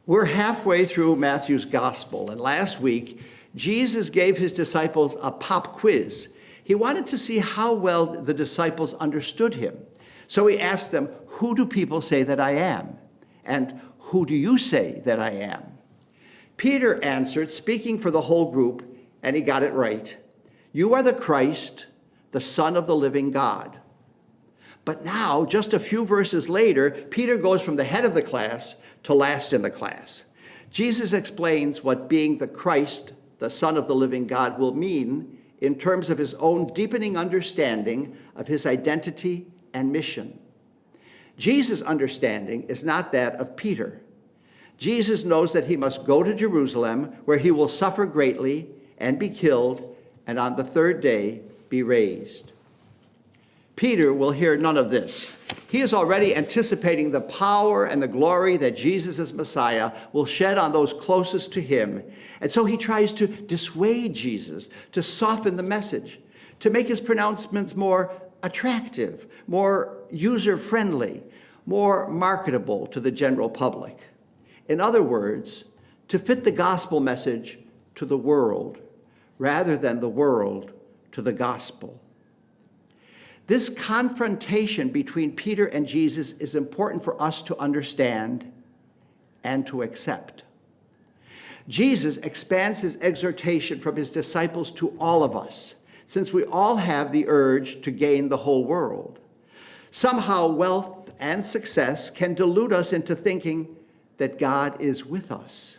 We're halfway through Matthew's gospel, and last week, Jesus gave his disciples a pop quiz. He wanted to see how well the disciples understood him. So he asked them, "Who do people say that I am? And who do you say that I am?" Peter answered, speaking for the whole group, and he got it right. "You are the Christ, the Son of the living God." But now, just a few verses later, Peter goes from the head of the class to last in the class. Jesus explains what being the Christ, the Son of the living God, will mean in terms of his own deepening understanding of his identity and mission. Jesus' understanding is not that of Peter. Jesus knows that he must go to Jerusalem, where he will suffer greatly and be killed, and on the third day be raised. Peter will hear none of this. He is already anticipating the power and the glory that Jesus as Messiah will shed on those closest to him. And so he tries to dissuade Jesus, to soften the message, to make his pronouncements more attractive, more user-friendly, more marketable to the general public. In other words, to fit the gospel message to the world rather than the world to the gospel. This confrontation between Peter and Jesus is important for us to understand and to accept. Jesus expands his exhortation from his disciples to all of us, since we all have the urge to gain the whole world. Somehow, wealth and success can delude us into thinking that God is with us.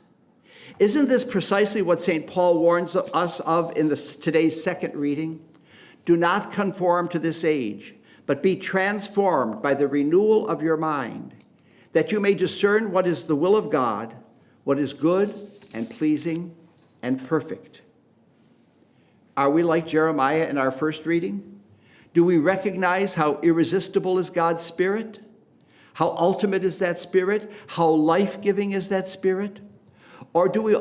Isn't this precisely what St. Paul warns us of in today's second reading? Do not conform to this age, but be transformed by the renewal of your mind, that you may discern what is the will of God, what is good and pleasing and perfect. Are we like Jeremiah in our first reading? Do we recognize how irresistible is God's Spirit? How ultimate is that Spirit? How life-giving is that Spirit? Or do we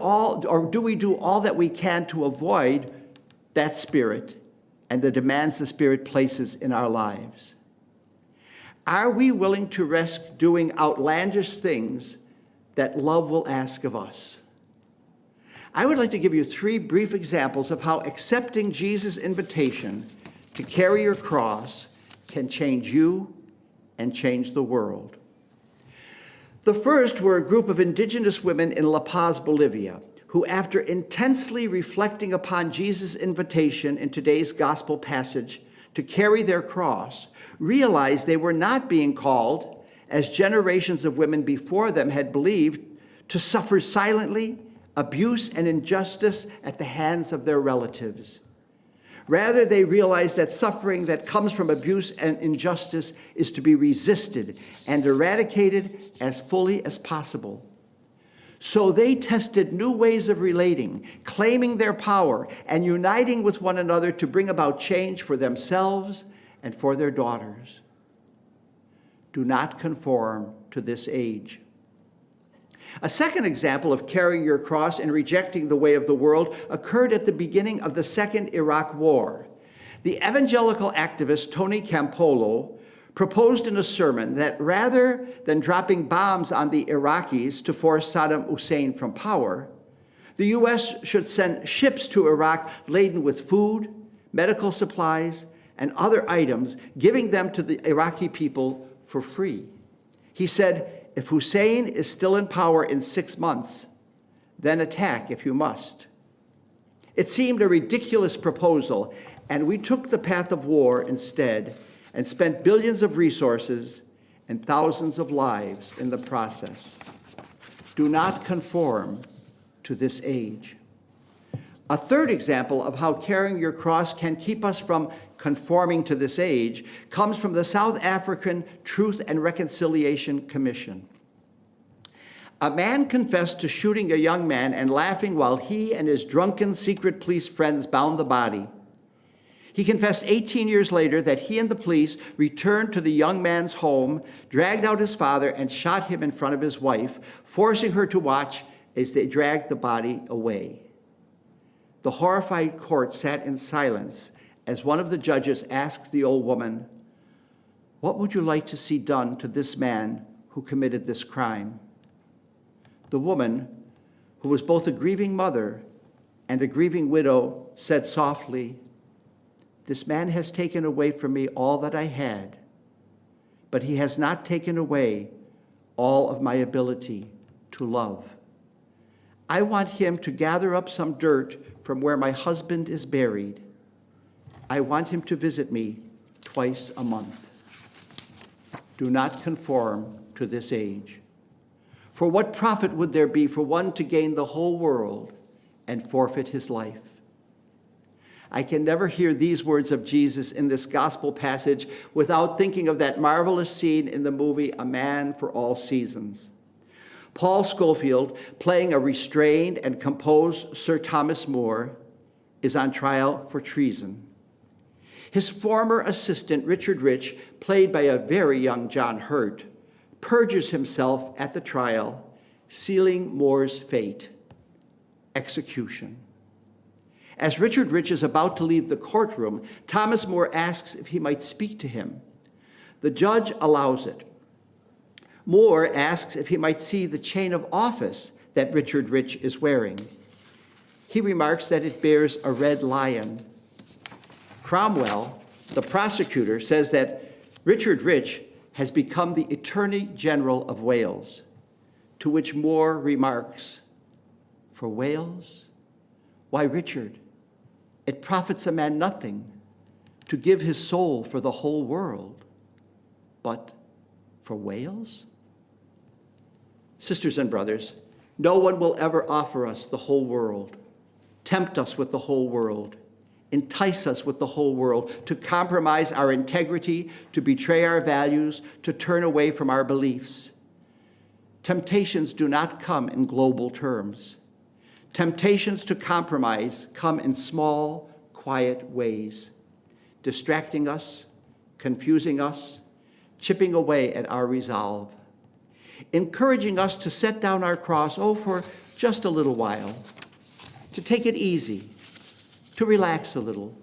do all that we can to avoid that Spirit and the demands the Spirit places in our lives? Are we willing to risk doing outlandish things that love will ask of us? I would like to give you 3 brief examples of how accepting Jesus' invitation to carry your cross can change you and change the world. The first were a group of indigenous women in La Paz, Bolivia, who, after intensely reflecting upon Jesus' invitation in today's gospel passage to carry their cross, realized they were not being called, as generations of women before them had believed, to suffer silently abuse and injustice at the hands of their relatives. Rather, they realized that suffering that comes from abuse and injustice is to be resisted and eradicated as fully as possible. So they tested new ways of relating, claiming their power, and uniting with one another to bring about change for themselves and for their daughters. Do not conform to this age. A second example of carrying your cross and rejecting the way of the world occurred at the beginning of the Second Iraq War. The evangelical activist Tony Campolo proposed in a sermon that rather than dropping bombs on the Iraqis to force Saddam Hussein from power, the U.S. should send ships to Iraq laden with food, medical supplies, and other items, giving them to the Iraqi people for free. He said, "If Hussein is still in power in 6 months, then attack if you must." It seemed a ridiculous proposal, and we took the path of war instead and spent billions of resources and thousands of lives in the process. Do not conform to this age. A third example of how carrying your cross can keep us from conforming to this age comes from the South African Truth and Reconciliation Commission. A man confessed to shooting a young man and laughing while he and his drunken secret police friends bound the body. He confessed 18 years later that he and the police returned to the young man's home, dragged out his father, and shot him in front of his wife, forcing her to watch as they dragged the body away. The horrified court sat in silence as one of the judges asked the old woman, "What would you like to see done to this man who committed this crime?" The woman, who was both a grieving mother and a grieving widow, said softly, "This man has taken away from me all that I had, but he has not taken away all of my ability to love. I want him to gather up some dirt from where my husband is buried. I want him to visit me twice a month. Do not conform to this age. For what profit would there be for one to gain the whole world and forfeit his life?" I can never hear these words of Jesus in this gospel passage without thinking of that marvelous scene in the movie A Man for All Seasons. Paul Scofield, playing a restrained and composed Sir Thomas More, is on trial for treason. His former assistant, Richard Rich, played by a very young John Hurt, perjures himself at the trial, sealing Moore's fate, execution. As Richard Rich is about to leave the courtroom, Thomas More asks if he might speak to him. The judge allows it. Moore asks if he might see the chain of office that Richard Rich is wearing. He remarks that it bears a red lion. Cromwell, the prosecutor, says that Richard Rich has become the Attorney General of Wales, to which Moore remarks, "For Wales? Why, Richard, it profits a man nothing to give his soul for the whole world, but for Wales?" Sisters and brothers, no one will ever offer us the whole world, tempt us with the whole world, entice us with the whole world, to compromise our integrity, to betray our values, to turn away from our beliefs. Temptations do not come in global terms. Temptations to compromise come in small, quiet ways, distracting us, confusing us, chipping away at our resolve, encouraging us to set down our cross, for just a little while, to take it easy, to relax a little,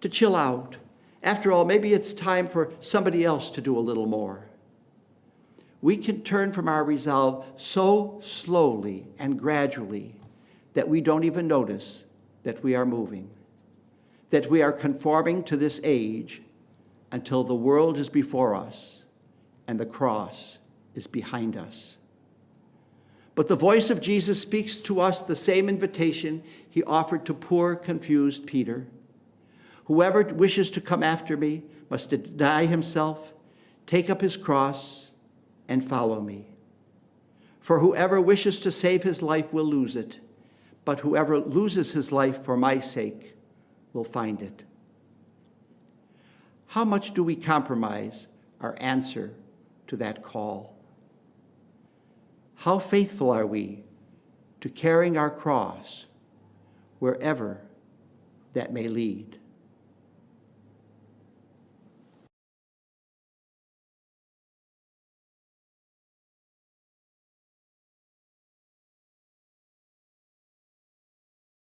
to chill out. After all, maybe it's time for somebody else to do a little more. We can turn from our resolve so slowly and gradually that we don't even notice that we are moving, that we are conforming to this age until the world is before us and the cross is behind us. But the voice of Jesus speaks to us the same invitation he offered to poor, confused Peter. "Whoever wishes to come after me must deny himself, take up his cross, and follow me. For whoever wishes to save his life will lose it, but whoever loses his life for my sake will find it." How much do we compromise our answer to that call? How faithful are we to carrying our cross wherever that may lead?